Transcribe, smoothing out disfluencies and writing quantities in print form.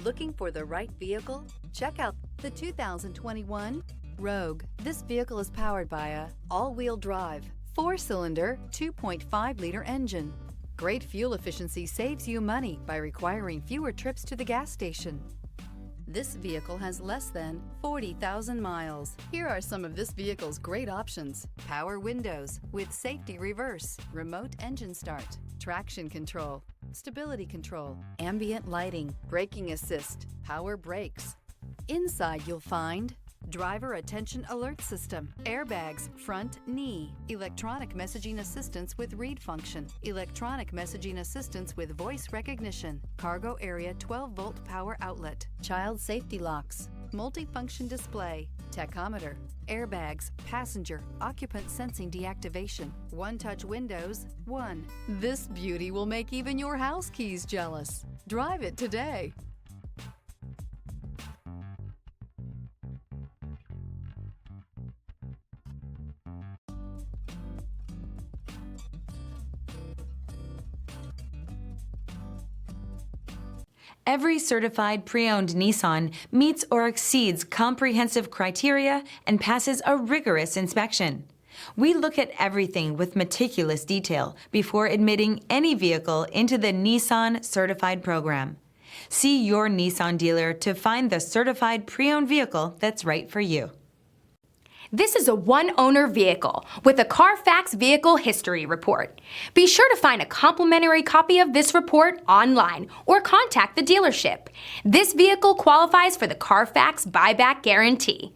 Looking for the right vehicle? Check out the 2021 Rogue. This vehicle is powered by a all-wheel drive, 4-cylinder, 2.5-liter engine. Great fuel efficiency saves you money by requiring fewer trips to the gas station. This vehicle has less than 40,000 miles. Here are some of this vehicle's great options: power windows with safety reverse, remote engine start, traction control, stability control, ambient lighting, braking assist, power brakes. Inside you'll find driver attention alert system, airbags, front knee, electronic messaging assistance with read function, electronic messaging assistance with voice recognition, cargo area 12-volt power outlet, child safety locks, multifunction display, tachometer, airbags, passenger, occupant sensing deactivation, one-touch windows, 1. This beauty will make even your house keys jealous. Drive it today. Every certified pre-owned Nissan meets or exceeds comprehensive criteria and passes a rigorous inspection. We look at everything with meticulous detail before admitting any vehicle into the Nissan Certified program. See your Nissan dealer to find the certified pre-owned vehicle that's right for you. This is a one-owner vehicle with a CARFAX Vehicle History Report. Be sure to find a complimentary copy of this report online or contact the dealership. This vehicle qualifies for the CARFAX Buyback Guarantee.